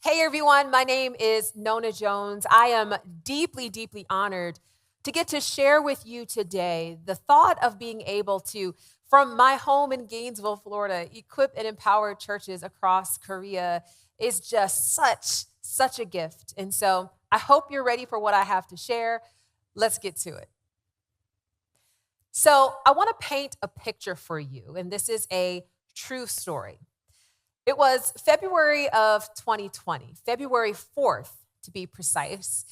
Hey everyone, my name is Nona Jones. I am deeply, deeply honored to get to share with you today the thought of being able to, from my home in Gainesville, Florida, equip and empower churches across Korea is just such a gift. And so I hope you're ready for what I have to share. Let's get to it. So I want to paint a picture for you, and this is a true story. It was February of 2020, February 4th to be precise,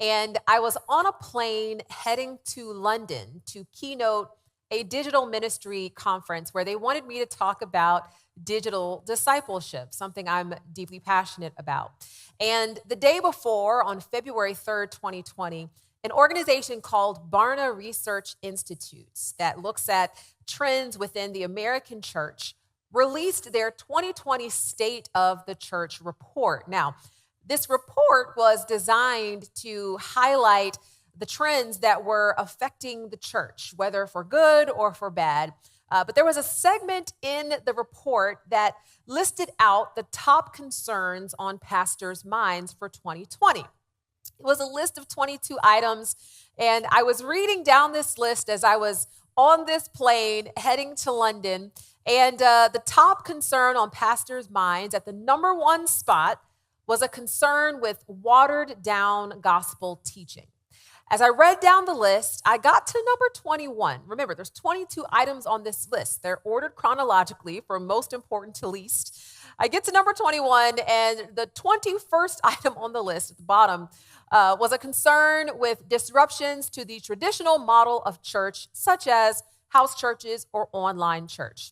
and I was on a plane heading to London to keynote a digital ministry conference where they wanted me to talk about digital discipleship, something I'm deeply passionate about. And the day before, on February 3rd, 2020, an organization called Barna Research Institutes that looks at trends within the American church released their 2020 State of the Church report. Now, this report was designed to highlight the trends that were affecting the church, whether for good or for bad. But there was a segment in the report that listed out the top concerns on pastors' minds for 2020. It was a list of 22 items, and I was reading down this list as I was on this plane heading to London. And the top concern on pastors' minds at the number one spot was a concern with watered down gospel teaching. As I read down the list, I got to number 21. Remember, there's 22 items on this list. They're ordered chronologically from most important to least. I get to number 21, and the 21st item on the list at the bottom was a concern with disruptions to the traditional model of church, such as house churches or online church.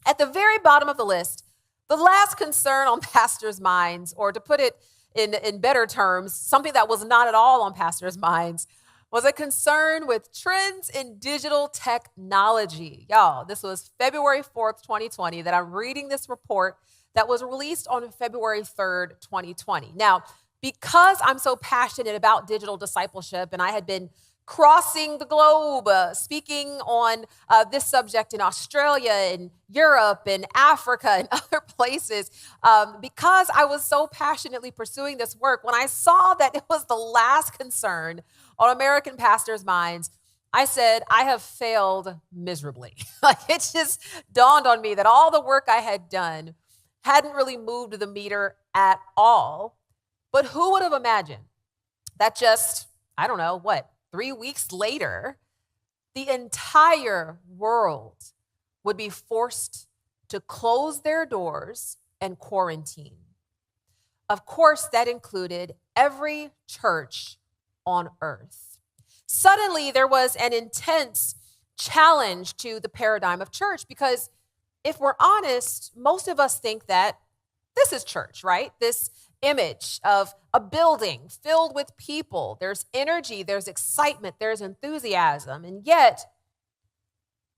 At the very bottom of the list, the last concern on pastors' minds, or to put it in better terms, something that was not at all on pastors' minds, was a concern with trends in digital technology. Y'all, this was February 4th, 2020, that I'm reading this report that was released on February 3rd, 2020. Now, because I'm so passionate about digital discipleship, and I had been crossing the globe, speaking on this subject in Australia and Europe and Africa and other places, because I was so passionately pursuing this work, when I saw that it was the last concern on American pastors' minds, I said, I have failed miserably. Like, it just dawned on me that all the work I had done hadn't really moved the meter at all. But who would have imagined that just, 3 weeks later, the entire world would be forced to close their doors and quarantine. Of course, that included every church on earth. Suddenly, there was an intense challenge to the paradigm of church because if we're honest, most of us think that this is church, right? This image of a building filled with people. There's energy, there's excitement, there's enthusiasm. And yet,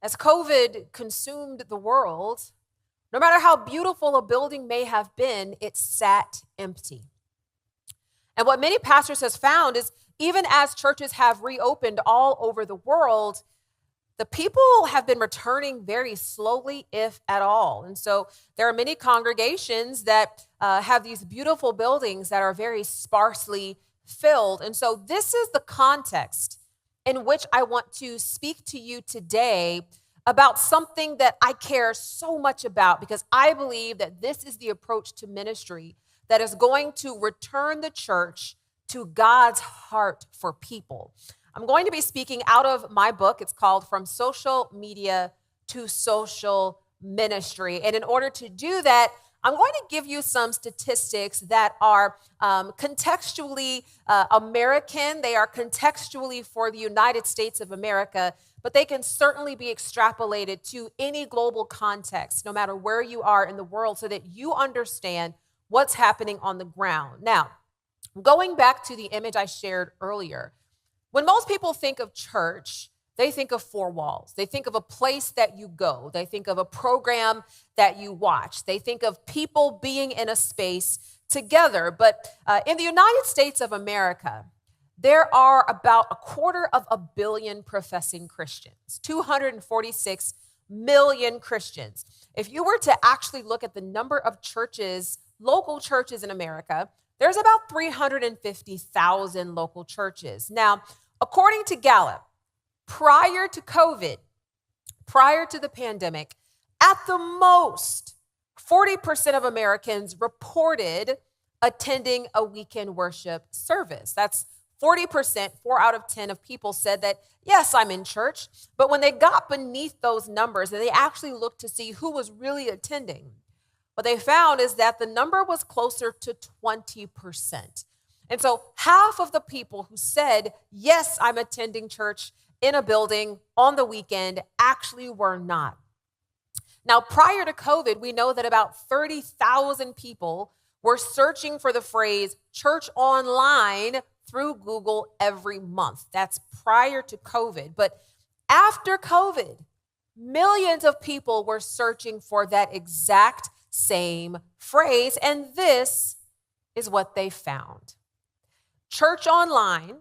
as COVID consumed the world, no matter how beautiful a building may have been, it sat empty. And what many pastors have found is even as churches have reopened all over the world, the people have been returning very slowly, if at all. And so there are many congregations that have these beautiful buildings that are very sparsely filled. And so this is the context in which I want to speak to you today about something that I care so much about, because I believe that this is the approach to ministry that is going to return the church to God's heart for people. I'm going to be speaking out of my book. It's called From Social Media to Social Ministry. And in order to do that, I'm going to give you some statistics that are contextually American. They are contextually for the United States of America, but they can certainly be extrapolated to any global context, no matter where you are in the world, so that you understand what's happening on the ground. Now, going back to the image I shared earlier, when most people think of church, they think of four walls. They think of a place that you go. They think of a program that you watch. They think of people being in a space together. But in the United States of America, there are about 250 million professing Christians, 246 million Christians. If you were to actually look at the number of churches local churches in America, there's about 350,000 local churches. Now, according to Gallup, prior to COVID, prior to the pandemic, at the most, 40% of Americans reported attending a weekend worship service. That's 40%, 4 out of 10 of people said that, yes, I'm in church. But when they got beneath those numbers and they actually looked to see who was really attending, what they found is that the number was closer to 20%. And so half of the people who said, yes, I'm attending church in a building on the weekend actually were not. Now, prior to COVID, we know that about 30,000 people were searching for the phrase church online through Google every month. That's prior to COVID. But after COVID, millions of people were searching for that exact same phrase. And this is what they found. Church online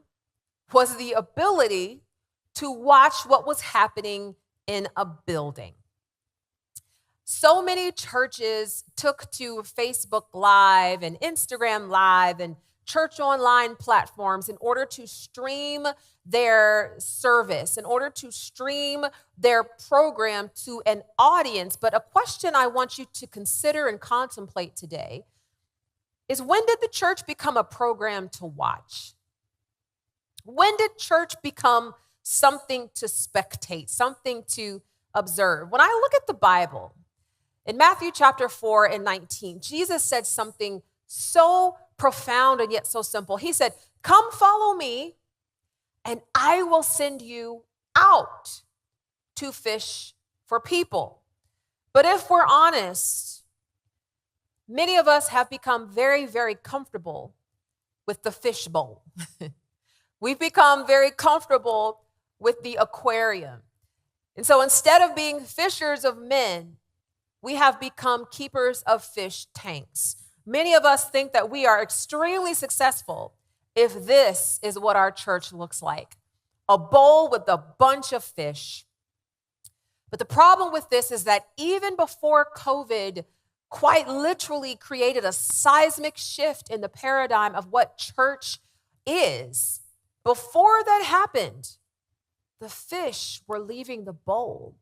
was the ability to watch what was happening in a building. So many churches took to Facebook Live and Instagram Live and church online platforms in order to stream their service, in order to stream their program to an audience. But a question I want you to consider and contemplate today is, when did the church become a program to watch? When did church become something to spectate, something to observe? When I look at the Bible, in Matthew chapter 4 and 19, Jesus said something so profound and yet so simple. He said, "Come follow me, and I will send you out to fish for people." But if we're honest, many of us have become very, very comfortable with the fishbowl. We've become very comfortable with the aquarium. And so instead of being fishers of men, we have become keepers of fish tanks. Many of us think that we are extremely successful if this is what our church looks like: a bowl with a bunch of fish. But the problem with this is that even before COVID quite literally created a seismic shift in the paradigm of what church is, before that happened, the fish were leaving the bowl.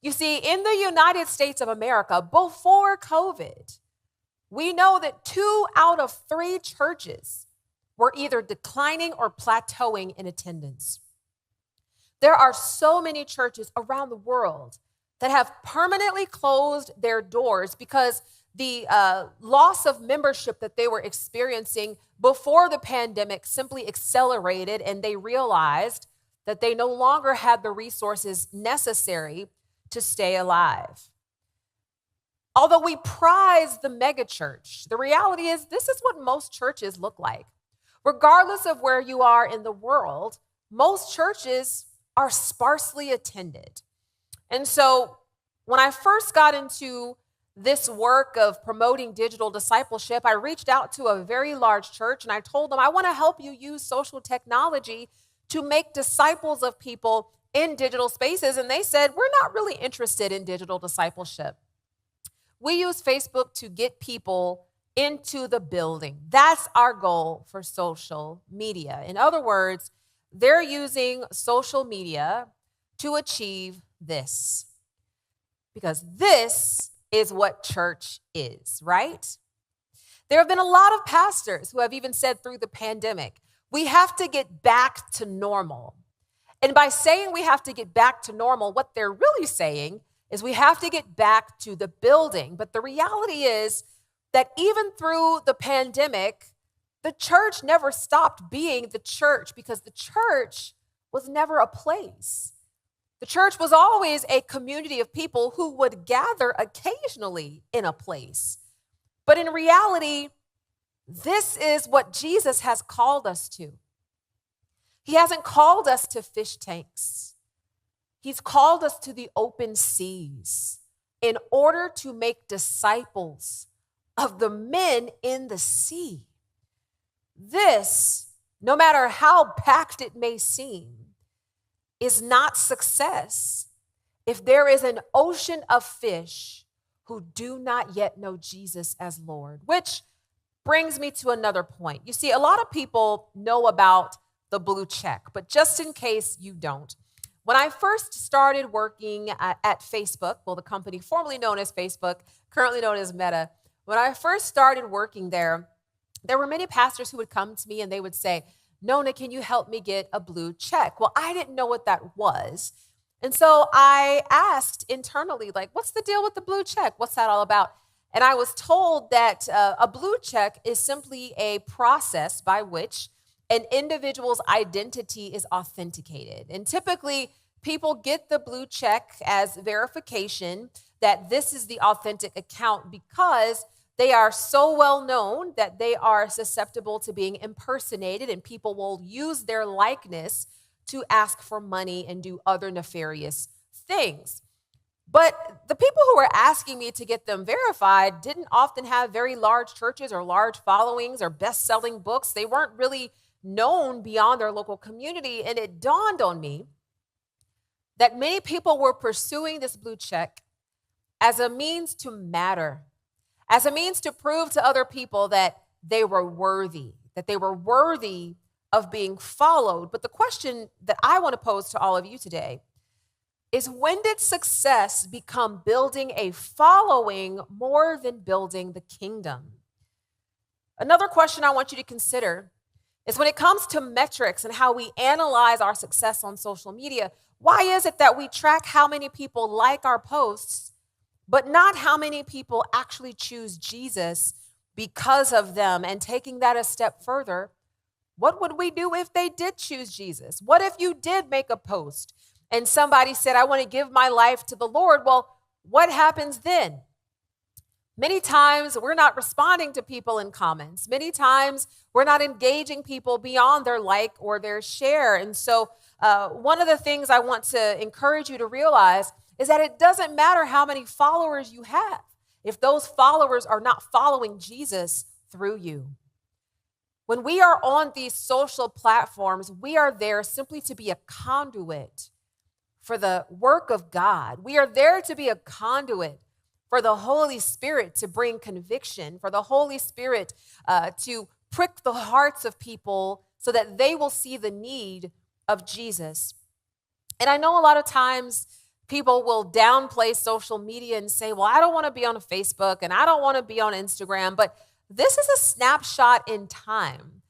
You see, in the United States of America, before COVID, we know that 2 out of 3 churches were either declining or plateauing in attendance. There are so many churches around the world that have permanently closed their doors because the loss of membership that they were experiencing before the pandemic simply accelerated, and they realized that they no longer had the resources necessary to stay alive. Although we prize the megachurch, the reality is this is what most churches look like. Regardless of where you are in the world, most churches are sparsely attended. And so when I first got into this work of promoting digital discipleship, I reached out to a very large church and I told them, I want to help you use social technology to make disciples of people in digital spaces. And they said, we're not really interested in digital discipleship. We use Facebook to get people into the building. That's our goal for social media. In other words, they're using social media to achieve this. Because this is what church is, right? There have been a lot of pastors who have even said through the pandemic, we have to get back to normal. And by saying we have to get back to normal, what they're really saying is we have to get back to the building. But the reality is that even through the pandemic, the church never stopped being the church, because the church was never a place. The church was always a community of people who would gather occasionally in a place. But in reality, this is what Jesus has called us to. He hasn't called us to fish tanks. He's called us to the open seas in order to make disciples of the men in the sea. This, no matter how packed it may seem, is not success if there is an ocean of fish who do not yet know Jesus as Lord, which brings me to another point. You see, a lot of people know about the blue check, but just in case you don't, when I first started working at Facebook, well, the company formerly known as Facebook, currently known as Meta, when I first started working there were many pastors who would come to me and they would say, Nona, can you help me get a blue check? Well, I didn't know what that was. And so I asked internally, like, what's the deal with the blue check? What's that all about? And I was told that a blue check is simply a process by which an individual's identity is authenticated. And typically, people get the blue check as verification that this is the authentic account because they are so well known that they are susceptible to being impersonated, and people will use their likeness to ask for money and do other nefarious things. But the people who were asking me to get them verified didn't often have very large churches or large followings or best-selling books. They weren't really known beyond their local community. And it dawned on me that many people were pursuing this blue check as a means to matter, as a means to prove to other people that they were worthy of being followed. But the question that I want to pose to all of you today is, when did success become building a following more than building the kingdom? Another question I want you to consider is, when it comes to metrics and how we analyze our success on social media, why is it that we track how many people like our posts, but not how many people actually choose Jesus because of them? And taking that a step further, what would we do if they did choose Jesus? What if you did make a post and somebody said, I want to give my life to the Lord? Well, what happens then? Many times we're not responding to people in comments. Many times we're not engaging people beyond their like or their share. And so one of the things I want to encourage you to realize is that it doesn't matter how many followers you have if those followers are not following Jesus through you. When we are on these social platforms, we are there simply to be a conduit for the work of God. We are there to be a conduit for the Holy Spirit to bring conviction, for the Holy Spirit to prick the hearts of people so that they will see the need of Jesus. And I know a lot of times people will downplay social media and say, well, I don't want to be on Facebook and I don't want to be on Instagram. But this is a snapshot in time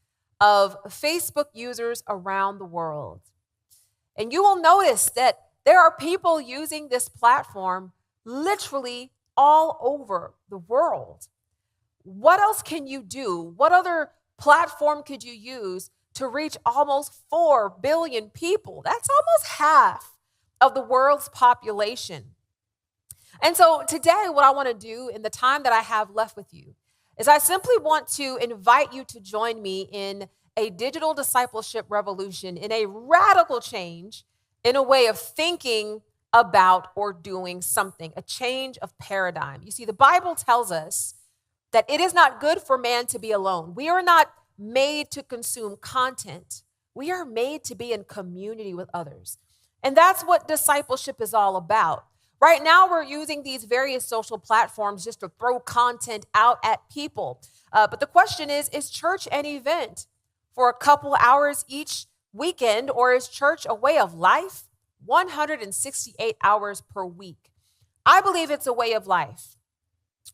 of Facebook users around the world. And you will notice that there are people using this platform literally all over the world. What else can you do? What other platform could you use to reach almost 4 billion people? That's almost half of the world's population. And so today, what I want to do in the time that I have left with you is I simply want to invite you to join me in a digital discipleship revolution, in a radical change in a way of thinking about or doing something, a change of paradigm. You see, the Bible tells us that it is not good for man to be alone. We are not made to consume content. We are made to be in community with others. And that's what discipleship is all about. Right now, we're using these various social platforms just to throw content out at people. But the question is church an event for a couple hours each weekend, or is church a way of life 168 hours per week? I believe it's a way of life.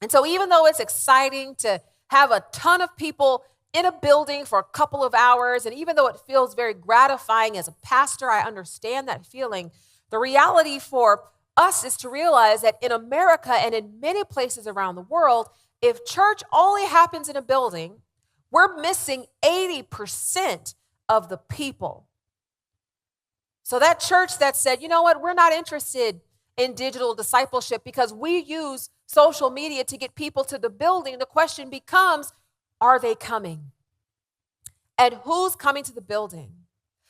And so even though it's exciting to have a ton of people in a building for a couple of hours, and even though it feels very gratifying as a pastor, I understand that feeling, the reality for us is to realize that in America and in many places around the world, if church only happens in a building, we're missing 80% of the people. So that church that said, you know what, we're not interested in digital discipleship because we use social media to get people to the building, the question becomes, are they coming? And who's coming to the building?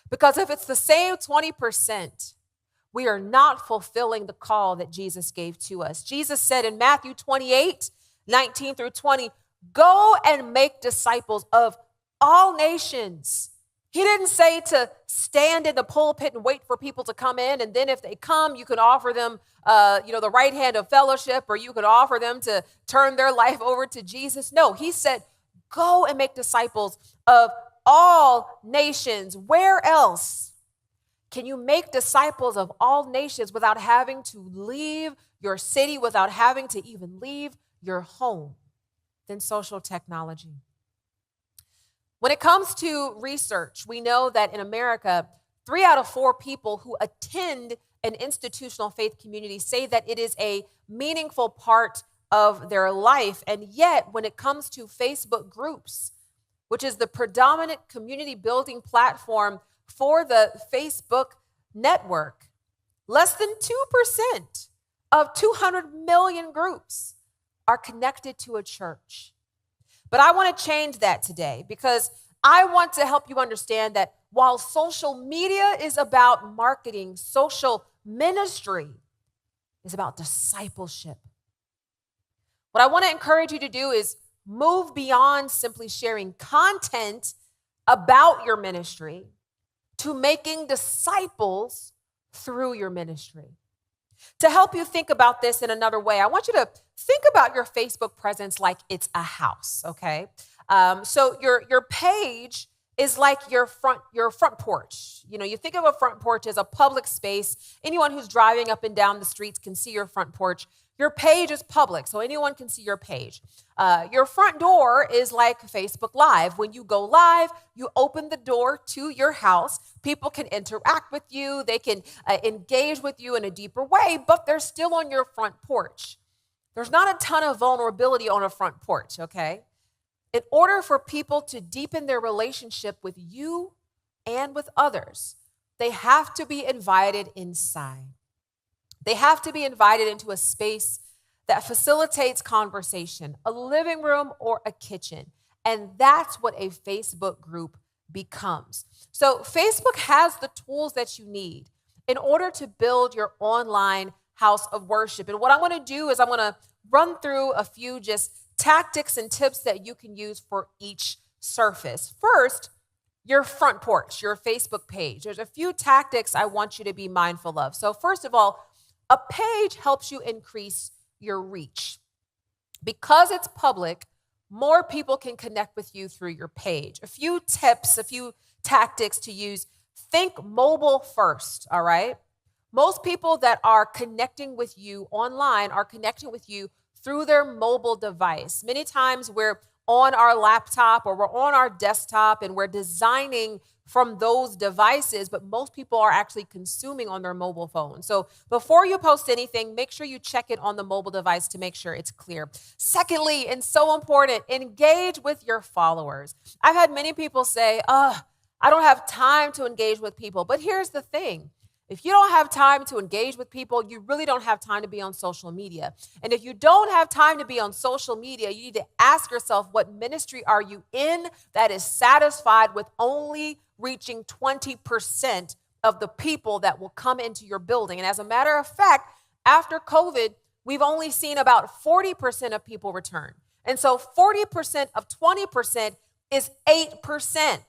Because if it's the same 20%, we are not fulfilling the call that Jesus gave to us. Jesus said in Matthew 28:19-20, go and make disciples of all nations, He didn't say to stand in the pulpit and wait for people to come in. And then if they come, you can offer them, the right hand of fellowship, or you could offer them to turn their life over to Jesus. No, he said, go and make disciples of all nations. Where else can you make disciples of all nations without having to leave your city, without having to even leave your home? Than social technology. When it comes to research, we know that in America, 3 out of 4 people who attend an institutional faith community say that it is a meaningful part of their life. And yet, when it comes to Facebook groups, which is the predominant community building platform for the Facebook network, less than 2% of 200 million groups are connected to a church. But I want to change that today because I want to help you understand that while social media is about marketing, social ministry is about discipleship. What I want to encourage you to do is move beyond simply sharing content about your ministry to making disciples through your ministry. To help you think about this in another way, I want you to think about your Facebook presence like it's a house, okay? So your page is like your front porch. You think of a front porch as a public space. Anyone who's driving up and down the streets can see your front porch. Your page is public, so anyone can see your page. Your front door is like Facebook Live. When you go live, you open the door to your house. People can interact with you. They can engage with you in a deeper way, but they're still on your front porch. There's not a ton of vulnerability on a front porch, okay? In order for people to deepen their relationship with you and with others, they have to be invited inside. They have to be invited into a space that facilitates conversation, a living room or a kitchen. And that's what a Facebook group becomes. So Facebook has the tools that you need in order to build your online house of worship. And what I'm going to do is I'm going to run through a few just tactics and tips that you can use for each surface. First, your front porch, your Facebook page. There's a few tactics I want you to be mindful of. So first of all, a page helps you increase your reach. Because it's public, more people can connect with you through your page. A few tips, a few tactics to use. Think mobile first, all right? Most people that are connecting with you online are connecting with you through their mobile device. Many times we're on our laptop or we're on our desktop and we're designing from those devices, but most people are actually consuming on their mobile phone. So before you post anything, make sure you check it on the mobile device to make sure it's clear. Secondly, and so important, engage with your followers. I've had many people say, I don't have time to engage with people. But here's the thing. If you don't have time to engage with people, you really don't have time to be on social media. And if you don't have time to be on social media, you need to ask yourself, what ministry are you in that is satisfied with only reaching 20% of the people that will come into your building? And as a matter of fact, after COVID, we've only seen about 40% of people return. And so 40% of 20% is 8%.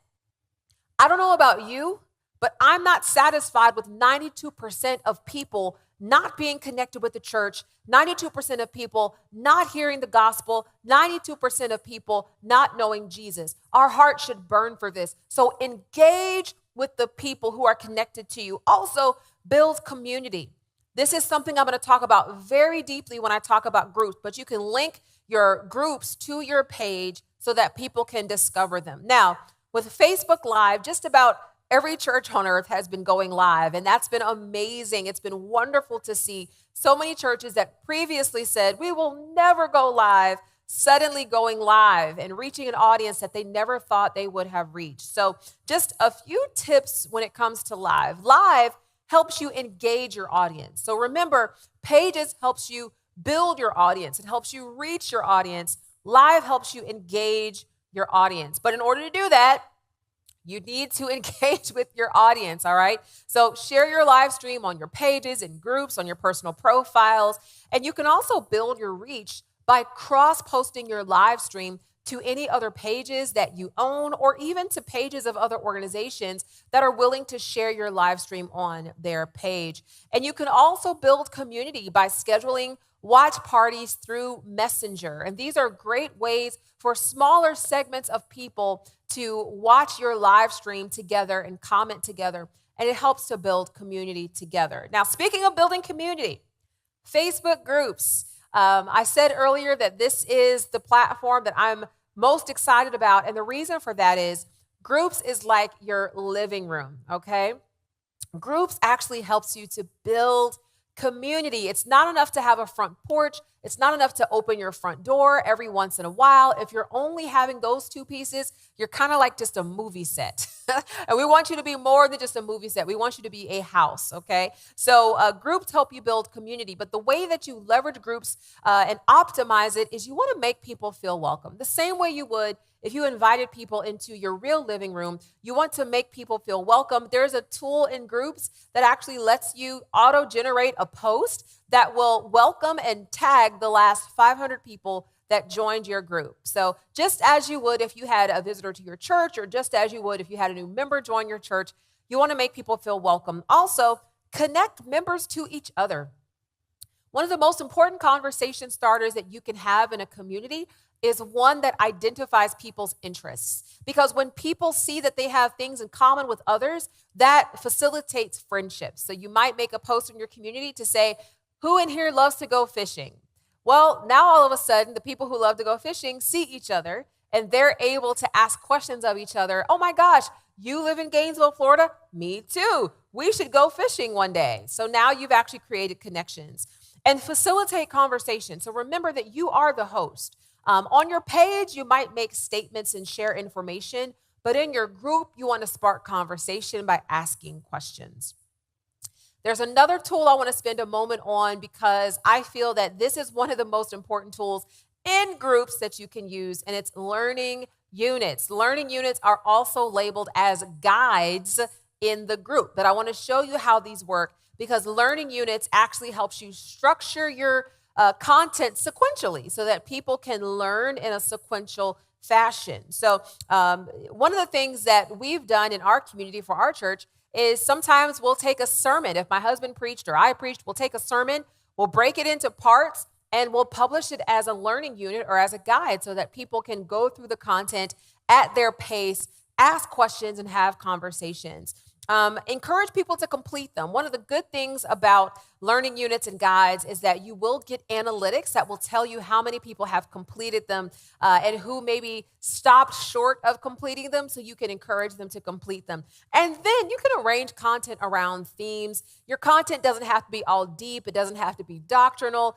I don't know about you, but I'm not satisfied with 92% of people not being connected with the church, 92% of people not hearing the gospel, 92% of people not knowing Jesus. Our heart should burn for this. So engage with the people who are connected to you. Also, build community. This is something I'm going to talk about very deeply when I talk about groups, but you can link your groups to your page so that people can discover them. Now, with Facebook Live, just about every church on earth has been going live, and that's been amazing. It's been wonderful to see so many churches that previously said, we will never go live, suddenly going live and reaching an audience that they never thought they would have reached. So just a few tips when it comes to live. Live helps you engage your audience. So remember, Pages helps you build your audience. It helps you reach your audience. Live helps you engage your audience. But in order to do that, you need to engage with your audience, all right? So share your live stream on your pages and groups, on your personal profiles. And you can also build your reach by cross-posting your live stream to any other pages that you own, or even to pages of other organizations that are willing to share your live stream on their page. And you can also build community by scheduling watch parties through Messenger. And these are great ways for smaller segments of people to watch your live stream together and comment together. And it helps to build community together. Now, speaking of building community, Facebook groups. I said earlier that this is the platform that I'm most excited about. And the reason for that is groups is like your living room, okay? Groups actually helps you to build community. It's not enough to have a front porch. It's not enough to open your front door every once in a while. If you're only having those two pieces, you're kind of like just a movie set. And we want you to be more than just a movie set. We want you to be a house, okay? So groups help you build community. But the way that you leverage groups and optimize it is you want to make people feel welcome. The same way you would if you invited people into your real living room. You want to make people feel welcome. There's a tool in groups that actually lets you auto-generate a post that will welcome and tag the last 500 people that joined your group. So just as you would if you had a visitor to your church, or just as you would if you had a new member join your church, you want to make people feel welcome. Also, connect members to each other. One of the most important conversation starters that you can have in a community is one that identifies people's interests. Because when people see that they have things in common with others, that facilitates friendships. So you might make a post in your community to say, who in here loves to go fishing? Well, now all of a sudden, the people who love to go fishing see each other, and they're able to ask questions of each other. Oh my gosh, you live in Gainesville, Florida? Me too. We should go fishing one day. So now you've actually created connections. And facilitate conversation. So remember that you are the host. On your page, you might make statements and share information, but in your group, you want to spark conversation by asking questions. There's another tool I want to spend a moment on because I feel that this is one of the most important tools in groups that you can use, and it's learning units. Learning units are also labeled as guides in the group, but I want to show you how these work because learning units actually helps you structure your content sequentially so that people can learn in a sequential fashion. So one of the things that we've done in our community for our church is sometimes we'll take a sermon. If my husband preached or I preached, we'll take a sermon, we'll break it into parts, and we'll publish it as a learning unit or as a guide so that people can go through the content at their pace, ask questions, and have conversations. Encourage people to complete them. One of the good things about learning units and guides is that you will get analytics that will tell you how many people have completed them and who maybe stopped short of completing them, so you can encourage them to complete them. And then you can arrange content around themes. Your content doesn't have to be all deep. It doesn't have to be doctrinal.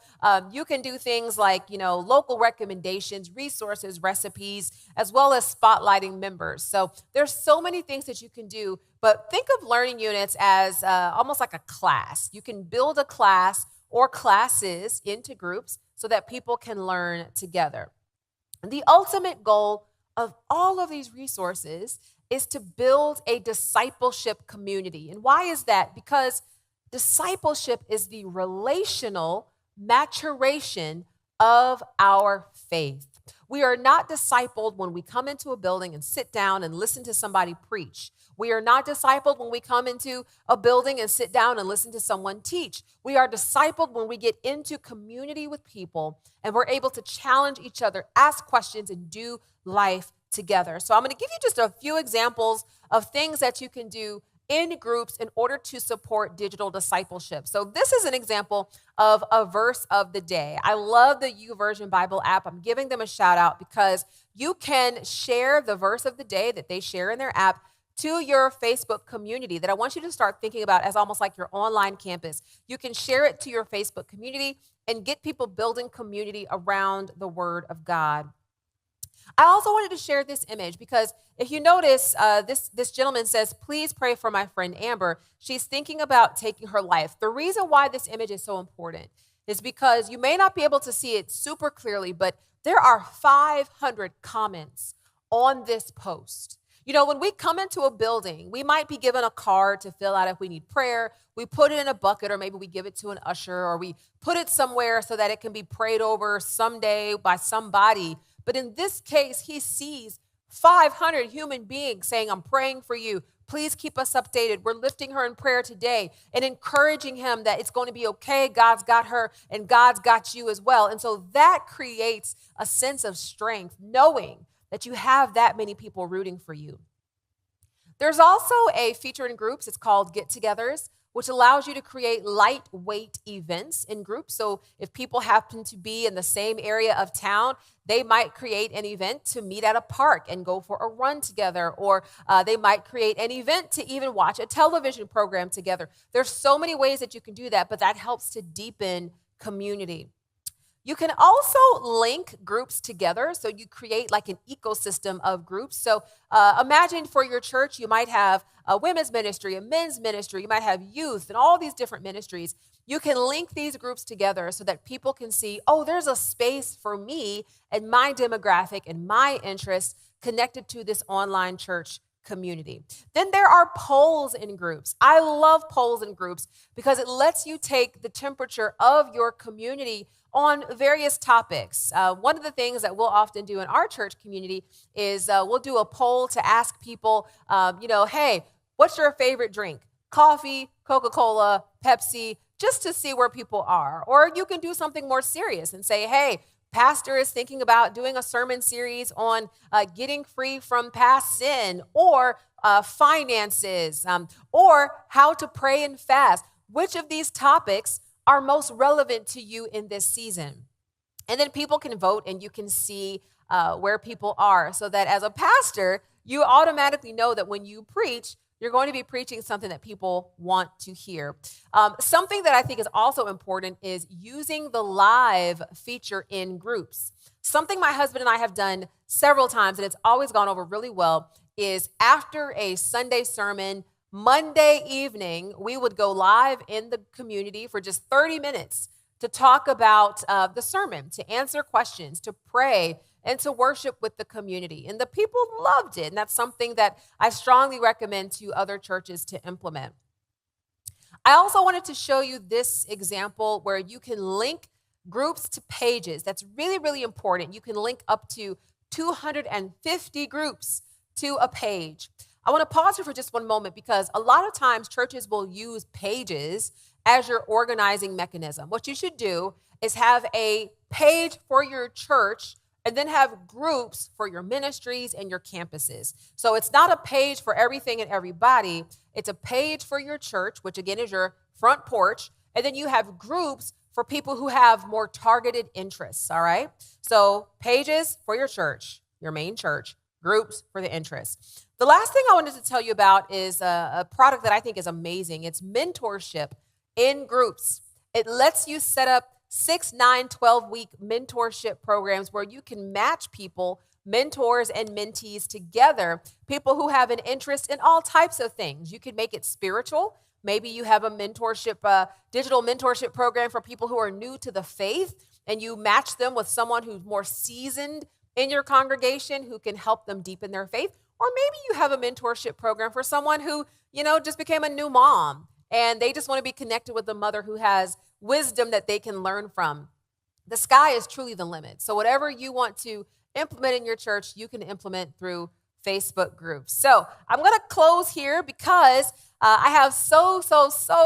You can do things like, local recommendations, resources, recipes, as well as spotlighting members. So there's so many things that you can do. But think of learning units as almost like a class. You can build a class or classes into groups so that people can learn together. And the ultimate goal of all of these resources is to build a discipleship community. And why is that? Because discipleship is the relational maturation of our faith. We are not discipled when we come into a building and sit down and listen to somebody preach. We are not discipled when we come into a building and sit down and listen to someone teach. We are discipled when we get into community with people and we're able to challenge each other, ask questions, and do life together. So I'm going to give you just a few examples of things that you can do in groups in order to support digital discipleship. So this is an example of a verse of the day. I love the YouVersion Bible app. I'm giving them a shout out because you can share the verse of the day that they share in their app to your Facebook community that I want you to start thinking about as almost like your online campus. You can share it to your Facebook community and get people building community around the Word of God. I also wanted to share this image because if you notice, this gentleman says, please pray for my friend Amber. She's thinking about taking her life. The reason why this image is so important is because you may not be able to see it super clearly, but there are 500 comments on this post. When we come into a building, we might be given a card to fill out if we need prayer. We put it in a bucket, or maybe we give it to an usher, or we put it somewhere so that it can be prayed over someday by somebody. But in this case, he sees 500 human beings saying, I'm praying for you. Please keep us updated. We're lifting her in prayer today and encouraging him that it's going to be okay. God's got her and God's got you as well. And so that creates a sense of strength, knowing that you have that many people rooting for you. There's also a feature in groups. It's called get-togethers, which allows you to create lightweight events in groups. So if people happen to be in the same area of town, they might create an event to meet at a park and go for a run together, or they might create an event to even watch a television program together. There's so many ways that you can do that, but that helps to deepen community. You can also link groups together, so you create like an ecosystem of groups. So imagine for your church, you might have a women's ministry, a men's ministry, you might have youth and all these different ministries. You can link these groups together so that people can see, oh, there's a space for me and my demographic and my interests connected to this online church community. Then there are polls in groups. I love polls in groups because it lets you take the temperature of your community on various topics. One of the things that we'll often do in our church community is we'll do a poll to ask people, hey, what's your favorite drink? Coffee, Coca-Cola, Pepsi, just to see where people are. Or you can do something more serious and say, hey, pastor is thinking about doing a sermon series on getting free from past sin, or finances, or how to pray and fast. Which of these topics are most relevant to you in this season? And then people can vote and you can see where people are, so that as a pastor, you automatically know that when you preach, you're going to be preaching something that people want to hear. Something that I think is also important is using the live feature in groups. Something my husband and I have done several times, and it's always gone over really well, is after a Sunday sermon, Monday evening, we would go live in the community for just 30 minutes to talk about the sermon, to answer questions, to pray, and to worship with the community. And the people loved it. And that's something that I strongly recommend to other churches to implement. I also wanted to show you this example where you can link groups to pages. That's really, really important. You can link up to 250 groups to a page. I want to pause here for just one moment, because a lot of times churches will use pages as your organizing mechanism. What you should do is have a page for your church and then have groups for your ministries and your campuses. So it's not a page for everything and everybody. It's a page for your church, which again is your front porch. And then you have groups for people who have more targeted interests, all right? So pages for your church, your main church, groups for the interests. The last thing I wanted to tell you about is a product that I think is amazing. It's mentorship in groups. It lets you set up 6, 9, 12-week mentorship programs where you can match people, mentors and mentees together, people who have an interest in all types of things. You can make it spiritual. Maybe you have a mentorship, digital mentorship program for people who are new to the faith, and you match them with someone who's more seasoned in your congregation who can help them deepen their faith. Or maybe you have a mentorship program for someone who, just became a new mom and they just want to be connected with a mother who has wisdom that they can learn from. The sky is truly the limit. So whatever you want to implement in your church, you can implement through Facebook groups. So I'm going to close here because I have so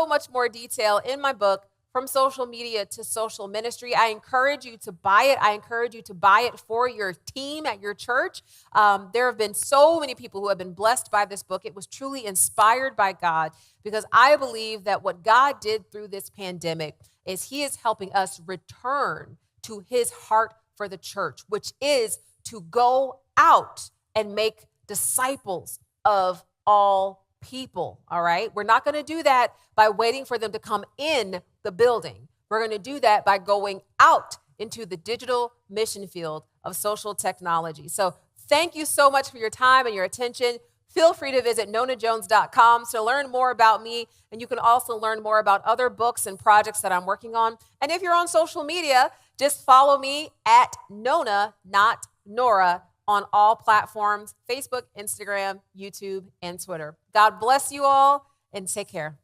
much more detail in my book, From Social Media to Social Ministry. I encourage you to buy it. I encourage you to buy it for your team at your church. There have been so many people who have been blessed by this book. It was truly inspired by God, because I believe that what God did through this pandemic is he is helping us return to his heart for the church, which is to go out and make disciples of all people, all right? We're not going to do that by waiting for them to come in the building. We're going to do that by going out into the digital mission field of social technology. So thank you so much for your time and your attention. Feel free to visit nonajones.com to learn more about me, and you can also learn more about other books and projects that I'm working on. And if you're on social media, just follow me at Nona, not Nora, on all platforms: Facebook, Instagram, YouTube, and Twitter. God bless you all, and take care.